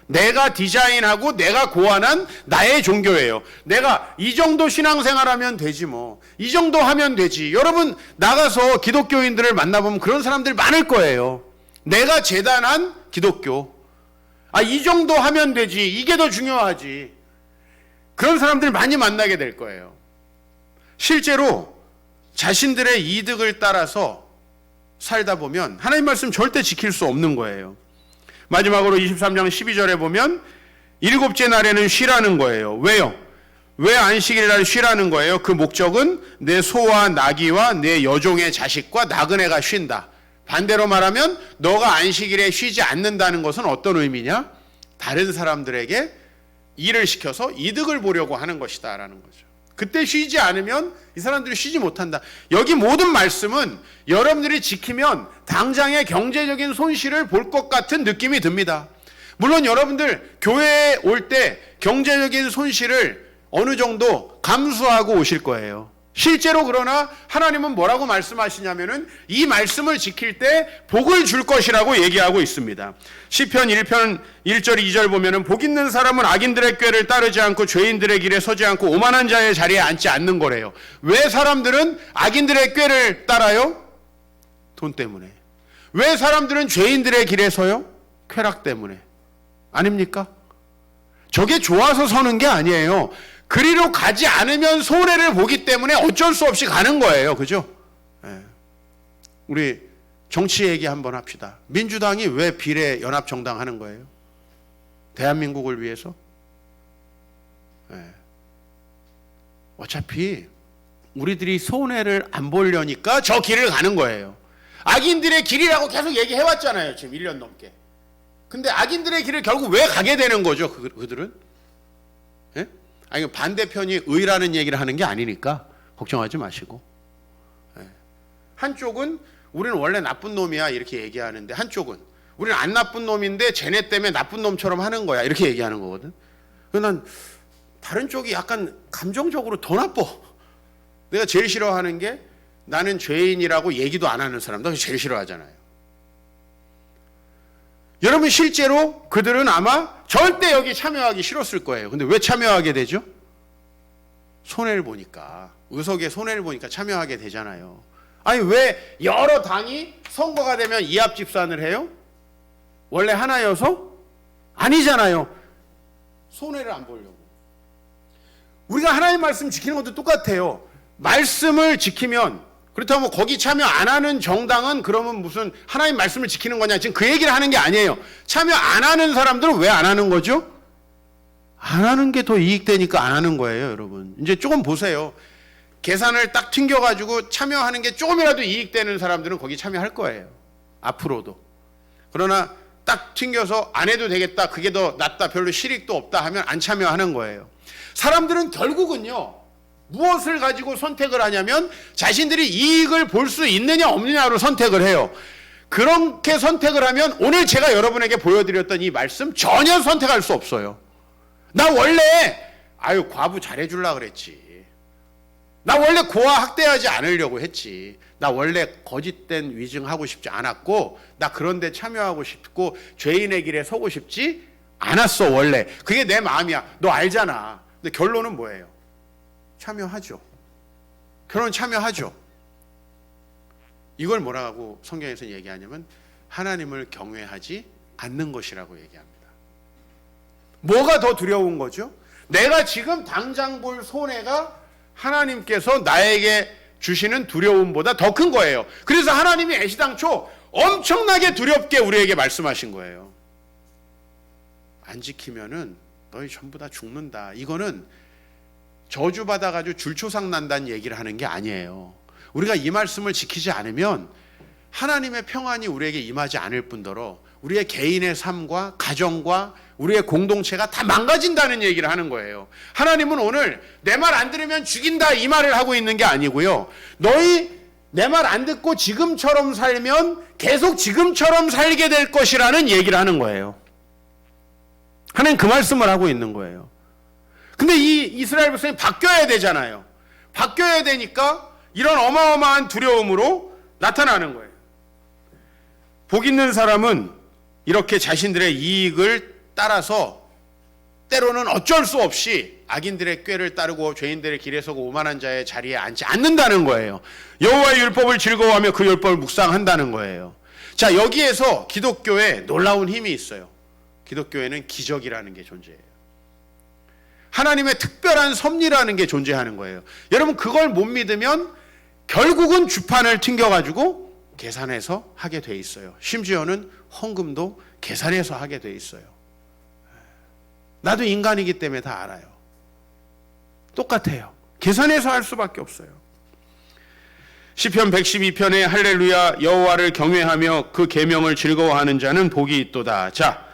내가 디자인하고 내가 고안한 나의 종교예요. 내가 이 정도 신앙생활하면 되지 뭐. 이 정도 하면 되지. 여러분 나가서 기독교인들을 만나보면 그런 사람들 많을 거예요. 내가 재단한 기독교. 이 정도 하면 되지. 이게 더 중요하지. 그런 사람들 많이 만나게 될 거예요. 실제로 자신들의 이득을 따라서 살다 보면 하나님 말씀 절대 지킬 수 없는 거예요. 마지막으로 23장 12절에 보면 일곱째 날에는 쉬라는 거예요. 왜요? 왜 안식일 날 쉬라는 거예요? 그 목적은 내 소와 나귀와 내 여종의 자식과 나그네가 쉰다. 반대로 말하면 너가 안식일에 쉬지 않는다는 것은 어떤 의미냐? 다른 사람들에게 일을 시켜서 이득을 보려고 하는 것이다 라는 거죠. 그때 쉬지 않으면 이 사람들이 쉬지 못한다. 여기 모든 말씀은 여러분들이 지키면 당장의 경제적인 손실을 볼 것 같은 느낌이 듭니다. 물론 여러분들 교회에 올 때 경제적인 손실을 어느 정도 감수하고 오실 거예요. 실제로 그러나 하나님은 뭐라고 말씀하시냐면은 이 말씀을 지킬 때 복을 줄 것이라고 얘기하고 있습니다. 시편 1편 1절 2절 보면은 복 있는 사람은 악인들의 꾀를 따르지 않고 죄인들의 길에 서지 않고 오만한 자의 자리에 앉지 않는 거래요. 왜 사람들은 악인들의 꾀를 따라요? 돈 때문에. 왜 사람들은 죄인들의 길에 서요? 쾌락 때문에. 아닙니까? 저게 좋아서 서는 게 아니에요. 그리로 가지 않으면 손해를 보기 때문에 어쩔 수 없이 가는 거예요. 그죠? 네. 우리 정치 얘기 한번 합시다. 민주당이 왜 비례 연합정당 하는 거예요? 대한민국을 위해서? 네. 어차피 우리들이 손해를 안 보려니까 저 길을 가는 거예요. 악인들의 길이라고 계속 얘기해왔잖아요. 지금 1년 넘게. 근데 악인들의 길을 결국 왜 가게 되는 거죠? 그들은? 네? 아니 반대편이 의라는 얘기를 하는 게 아니니까 걱정하지 마시고. 한쪽은 우리는 원래 나쁜 놈이야 이렇게 얘기하는데 한쪽은 우리는 안 나쁜 놈인데 쟤네 때문에 나쁜 놈처럼 하는 거야 이렇게 얘기하는 거거든. 난 다른 쪽이 약간 감정적으로 더 나빠. 내가 제일 싫어하는 게 나는 죄인이라고 얘기도 안 하는 사람. 나 제일 싫어하잖아요. 여러분 실제로 그들은 아마 절대 여기 참여하기 싫었을 거예요. 근데 왜 참여하게 되죠? 손해를 보니까. 의석에 손해를 보니까 참여하게 되잖아요. 아니 왜 여러 당이 선거가 되면 이합집산을 해요? 원래 하나여서? 아니잖아요. 손해를 안 보려고. 우리가 하나님 말씀 지키는 것도 똑같아요. 말씀을 지키면, 그렇다면 거기 참여 안 하는 정당은 그러면 무슨 하나님 말씀을 지키는 거냐, 지금 그 얘기를 하는 게 아니에요. 참여 안 하는 사람들은 왜 안 하는 거죠? 안 하는 게 더 이익되니까 안 하는 거예요, 여러분. 이제 조금 보세요. 계산을 딱 튕겨가지고 참여하는 게 조금이라도 이익되는 사람들은 거기 참여할 거예요. 앞으로도. 그러나 딱 튕겨서 안 해도 되겠다, 그게 더 낫다, 별로 실익도 없다 하면 안 참여하는 거예요. 사람들은 결국은요, 무엇을 가지고 선택을 하냐면 자신들이 이익을 볼 수 있느냐 없느냐로 선택을 해요. 그렇게 선택을 하면 오늘 제가 여러분에게 보여드렸던 이 말씀 전혀 선택할 수 없어요. 나 원래 과부 잘해주려고 그랬지. 나 원래 고아 학대하지 않으려고 했지. 나 원래 거짓된 위증하고 싶지 않았고, 나 그런 데 참여하고 싶고 죄인의 길에 서고 싶지 않았어. 원래 그게 내 마음이야. 너 알잖아. 근데 결론은 뭐예요? 참여하죠. 결혼 참여하죠. 이걸 뭐라고 성경에서 얘기하냐면 하나님을 경외하지 않는 것이라고 얘기합니다. 뭐가 더 두려운 거죠? 내가 지금 당장 볼 손해가 하나님께서 나에게 주시는 두려움보다 더 큰 거예요. 그래서 하나님이 애시당초 엄청나게 두렵게 우리에게 말씀하신 거예요. 안 지키면은 너희 전부 다 죽는다. 이거는 저주받아가지고 줄초상 난다는 얘기를 하는 게 아니에요. 우리가 이 말씀을 지키지 않으면 하나님의 평안이 우리에게 임하지 않을 뿐더러 우리의 개인의 삶과 가정과 우리의 공동체가 다 망가진다는 얘기를 하는 거예요. 하나님은 오늘 내 말 안 들으면 죽인다 이 말을 하고 있는 게 아니고요. 너희 내 말 안 듣고 지금처럼 살면 계속 지금처럼 살게 될 것이라는 얘기를 하는 거예요. 하나님 그 말씀을 하고 있는 거예요. 근데 이 이스라엘 백성이 바뀌어야 되잖아요. 바뀌어야 되니까 이런 어마어마한 두려움으로 나타나는 거예요. 복 있는 사람은 이렇게 자신들의 이익을 따라서 때로는 어쩔 수 없이 악인들의 꾀를 따르고 죄인들의 길에 서고 오만한 자의 자리에 앉지 않는다는 거예요. 여호와의 율법을 즐거워하며 그 율법을 묵상한다는 거예요. 자, 여기에서 기독교에 놀라운 힘이 있어요. 기독교에는 기적이라는 게 존재해요. 하나님의 특별한 섭리라는 게 존재하는 거예요. 여러분 그걸 못 믿으면 결국은 주판을 튕겨가지고 계산해서 하게 돼 있어요. 심지어는 헌금도 계산해서 하게 돼 있어요. 나도 인간이기 때문에 다 알아요. 똑같아요. 계산해서 할 수밖에 없어요. 시편 112편에 할렐루야 여호와를 경외하며 그 계명을 즐거워하는 자는 복이 있도다. 자,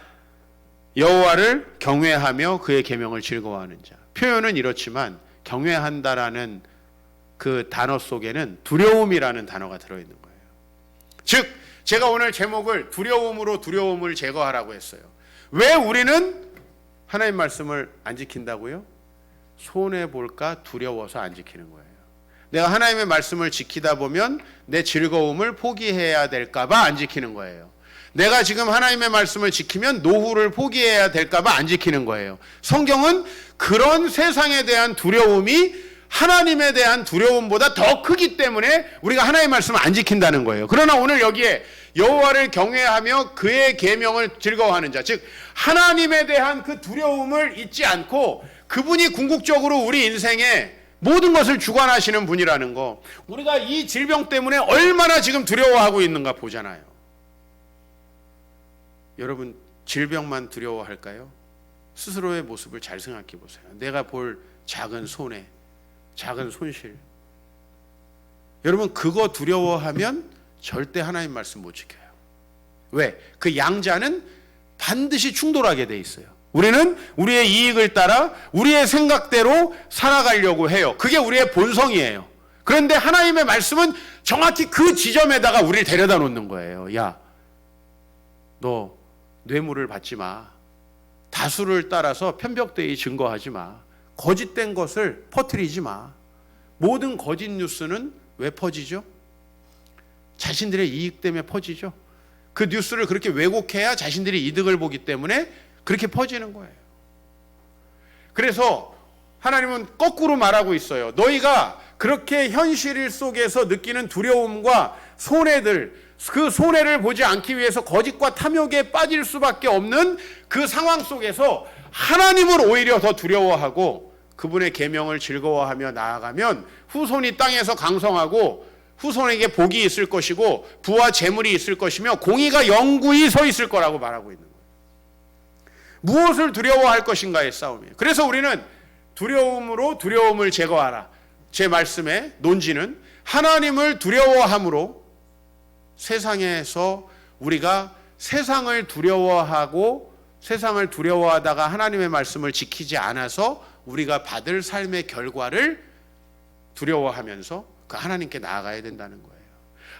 여호와를 경외하며 그의 계명을 즐거워하는 자. 표현은 이렇지만 경외한다라는 그 단어 속에는 두려움이라는 단어가 들어있는 거예요. 즉 제가 오늘 제목을 두려움으로 두려움을 제거하라고 했어요. 왜 우리는 하나님 말씀을 안 지킨다고요? 손해볼까 두려워서 안 지키는 거예요. 내가 하나님의 말씀을 지키다 보면 내 즐거움을 포기해야 될까 봐 안 지키는 거예요. 내가 지금 하나님의 말씀을 지키면 노후를 포기해야 될까 봐 안 지키는 거예요. 성경은 그런 세상에 대한 두려움이 하나님에 대한 두려움보다 더 크기 때문에 우리가 하나님의 말씀을 안 지킨다는 거예요. 그러나 오늘 여기에 여호와를 경외하며 그의 계명을 즐거워하는 자, 즉 하나님에 대한 그 두려움을 잊지 않고 그분이 궁극적으로 우리 인생에 모든 것을 주관하시는 분이라는 거, 우리가 이 질병 때문에 얼마나 지금 두려워하고 있는가 보잖아요. 여러분 질병만 두려워할까요? 스스로의 모습을 잘 생각해 보세요. 내가 볼 작은 손해, 작은 손실, 여러분 그거 두려워하면 절대 하나님 말씀 못 지켜요. 왜? 그 양자는 반드시 충돌하게 돼 있어요. 우리는 우리의 이익을 따라 우리의 생각대로 살아가려고 해요. 그게 우리의 본성이에요. 그런데 하나님의 말씀은 정확히 그 지점에다가 우리를 데려다 놓는 거예요. 야, 너 뇌물을 받지 마. 다수를 따라서 편벽되이 증거하지 마. 거짓된 것을 퍼뜨리지 마. 모든 거짓 뉴스는 왜 퍼지죠? 자신들의 이익 때문에 퍼지죠. 그 뉴스를 그렇게 왜곡해야 자신들이 이득을 보기 때문에 그렇게 퍼지는 거예요. 그래서 하나님은 거꾸로 말하고 있어요. 너희가 그렇게 현실 속에서 느끼는 두려움과 손해들, 그 손해를 보지 않기 위해서 거짓과 탐욕에 빠질 수밖에 없는 그 상황 속에서 하나님을 오히려 더 두려워하고 그분의 계명을 즐거워하며 나아가면 후손이 땅에서 강성하고 후손에게 복이 있을 것이고 부와 재물이 있을 것이며 공의가 영구히 서 있을 거라고 말하고 있는 거예요. 무엇을 두려워할 것인가의 싸움이에요. 그래서 우리는 두려움으로 두려움을 제거하라. 제 말씀의 논지는 하나님을 두려워함으로 세상에서 우리가 세상을 두려워하고 세상을 두려워하다가 하나님의 말씀을 지키지 않아서 우리가 받을 삶의 결과를 두려워하면서 그 하나님께 나아가야 된다는 거예요.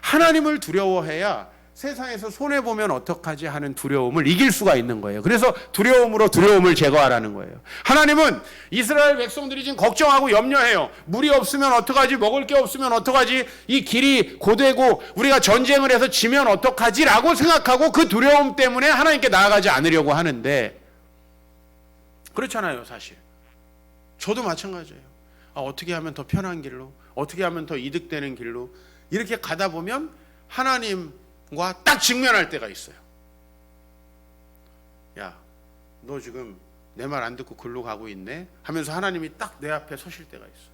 하나님을 두려워해야 세상에서 손해보면 어떡하지 하는 두려움을 이길 수가 있는 거예요. 그래서 두려움으로 두려움을 제거하라는 거예요. 하나님은 이스라엘 백성들이 지금 걱정하고 염려해요. 물이 없으면 어떡하지? 먹을 게 없으면 어떡하지? 이 길이 고되고 우리가 전쟁을 해서 지면 어떡하지? 라고 생각하고 그 두려움 때문에 하나님께 나아가지 않으려고 하는데 그렇잖아요, 사실. 저도 마찬가지예요. 어떻게 하면 더 편한 길로, 어떻게 하면 더 이득되는 길로 이렇게 가다 보면 하나님과 딱 직면할 때가 있어요. 야, 너 지금 내 말 안 듣고 글로 가고 있네 하면서 하나님이 딱 내 앞에 서실 때가 있어요.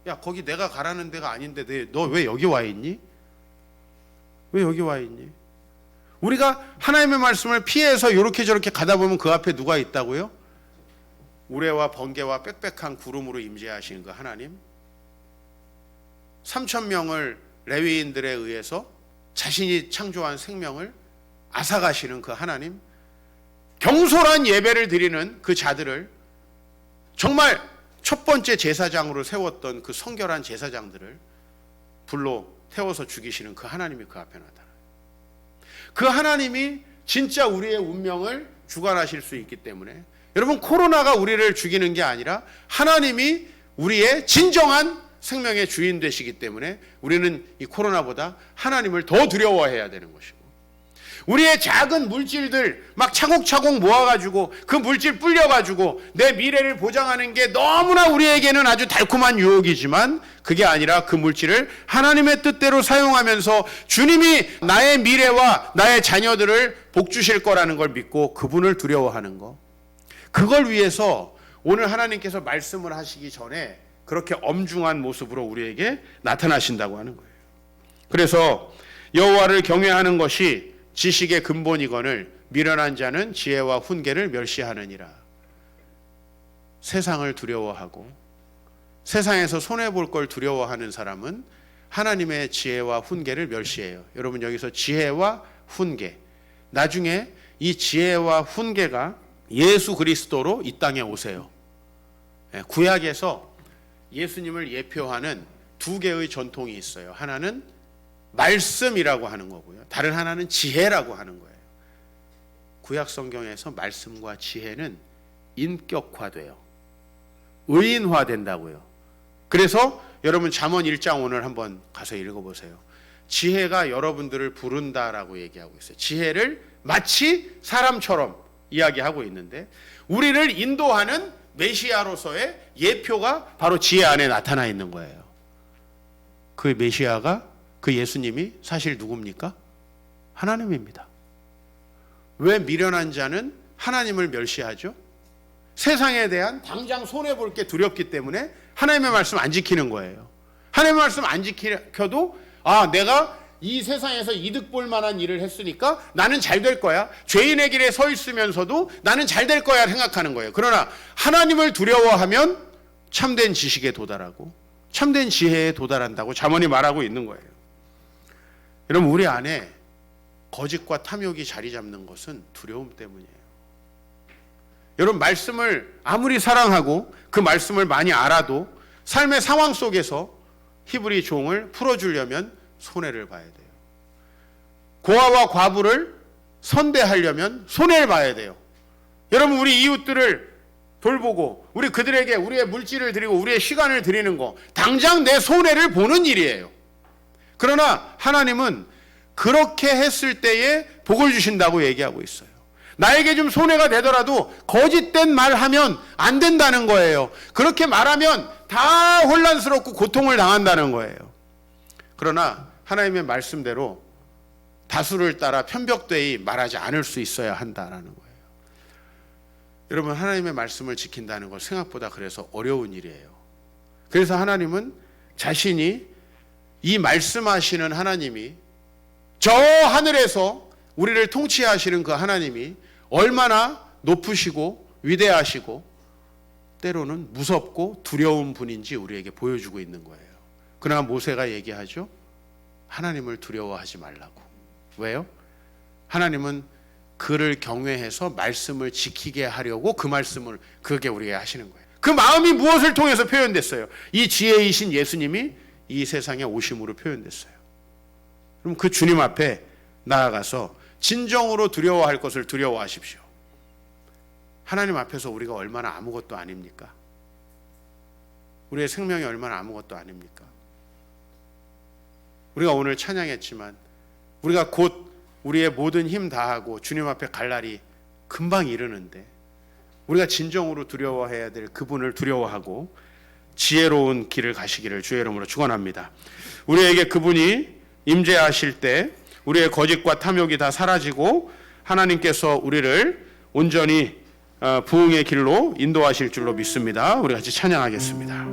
야, 거기 내가 가라는 데가 아닌데 너 왜 여기 와 있니? 왜 여기 와 있니? 우리가 하나님의 말씀을 피해서 이렇게 저렇게 가다 보면 그 앞에 누가 있다고요? 우레와 번개와 빽빽한 구름으로 임재하시는 그 하나님, 3,000명을 레위인들에 의해서 자신이 창조한 생명을 앗아가시는 그 하나님, 경솔한 예배를 드리는 그 자들을 정말 첫 번째 제사장으로 세웠던 그 성결한 제사장들을 불로 태워서 죽이시는 그 하나님이 그 앞에 나타나요. 그 하나님이 진짜 우리의 운명을 주관하실 수 있기 때문에 여러분, 코로나가 우리를 죽이는 게 아니라 하나님이 우리의 진정한 생명의 주인 되시기 때문에 우리는 이 코로나보다 하나님을 더 두려워해야 되는 것이고, 우리의 작은 물질들 막 차곡차곡 모아가지고 그 물질 불려가지고 내 미래를 보장하는 게 너무나 우리에게는 아주 달콤한 유혹이지만 그게 아니라 그 물질을 하나님의 뜻대로 사용하면서 주님이 나의 미래와 나의 자녀들을 복 주실 거라는 걸 믿고 그분을 두려워하는 거, 그걸 위해서 오늘 하나님께서 말씀을 하시기 전에 그렇게 엄중한 모습으로 우리에게 나타나신다고 하는 거예요. 그래서 여호와를 경외하는 것이 지식의 근본이거늘 미련한 자는 지혜와 훈계를 멸시하느니라. 세상을 두려워하고 세상에서 손해볼 걸 두려워하는 사람은 하나님의 지혜와 훈계를 멸시해요. 여러분, 여기서 지혜와 훈계, 나중에 이 지혜와 훈계가 예수 그리스도로 이 땅에 오세요. 구약에서 예수님을 예표하는 두 개의 전통이 있어요. 하나는 말씀이라고 하는 거고요. 다른 하나는 지혜라고 하는 거예요. 구약 성경에서 말씀과 지혜는 인격화돼요. 의인화된다고요. 그래서 여러분 잠언 1장 오늘 한번 가서 읽어보세요. 지혜가 여러분들을 부른다라고 얘기하고 있어요. 지혜를 마치 사람처럼 이야기하고 있는데 우리를 인도하는 메시아로서의 예표가 바로 지혜 안에 나타나 있는 거예요. 그 메시아가, 그 예수님이 사실 누굽니까? 하나님입니다. 왜 미련한 자는 하나님을 멸시하죠? 세상에 대한 당장 손해볼 게 두렵기 때문에 하나님의 말씀 안 지키는 거예요. 하나님의 말씀 안 지켜도 내가 이 세상에서 이득 볼 만한 일을 했으니까 나는 잘 될 거야. 죄인의 길에 서 있으면서도 나는 잘 될 거야 생각하는 거예요. 그러나 하나님을 두려워하면 참된 지식에 도달하고 참된 지혜에 도달한다고 잠언이 말하고 있는 거예요. 여러분, 우리 안에 거짓과 탐욕이 자리 잡는 것은 두려움 때문이에요. 여러분, 말씀을 아무리 사랑하고 그 말씀을 많이 알아도 삶의 상황 속에서 히브리 종을 풀어주려면 손해를 봐야 돼요. 고아와 과부를 선대하려면 손해를 봐야 돼요. 여러분, 우리 이웃들을 돌보고 우리 그들에게 우리의 물질을 드리고 우리의 시간을 드리는 거 당장 내 손해를 보는 일이에요. 그러나 하나님은 그렇게 했을 때에 복을 주신다고 얘기하고 있어요. 나에게 좀 손해가 되더라도 거짓된 말하면 안 된다는 거예요. 그렇게 말하면 다 혼란스럽고 고통을 당한다는 거예요. 그러나 하나님의 말씀대로 다수를 따라 편벽되이 말하지 않을 수 있어야 한다는 거예요. 여러분, 하나님의 말씀을 지킨다는 건 생각보다 그래서 어려운 일이에요. 그래서 하나님은 자신이 이 말씀하시는 하나님이 저 하늘에서 우리를 통치하시는 그 하나님이 얼마나 높으시고 위대하시고 때로는 무섭고 두려운 분인지 우리에게 보여주고 있는 거예요. 그러나 모세가 얘기하죠. 하나님을 두려워하지 말라고. 왜요? 하나님은 그를 경외해서 말씀을 지키게 하려고 그 말씀을 그게 우리에게 하시는 거예요. 그 마음이 무엇을 통해서 표현됐어요? 이 지혜이신 예수님이 이 세상에 오심으로 표현됐어요. 그럼 그 주님 앞에 나아가서 진정으로 두려워할 것을 두려워하십시오. 하나님 앞에서 우리가 얼마나 아무것도 아닙니까? 우리의 생명이 얼마나 아무것도 아닙니까? 우리가 오늘 찬양했지만 우리가 곧 우리의 모든 힘 다하고 주님 앞에 갈 날이 금방 이르는데 우리가 진정으로 두려워해야 될 그분을 두려워하고 지혜로운 길을 가시기를 주의 이름으로 축원합니다. 우리에게 그분이 임재하실 때 우리의 거짓과 탐욕이 다 사라지고 하나님께서 우리를 온전히 부흥의 길로 인도하실 줄로 믿습니다. 우리 같이 찬양하겠습니다.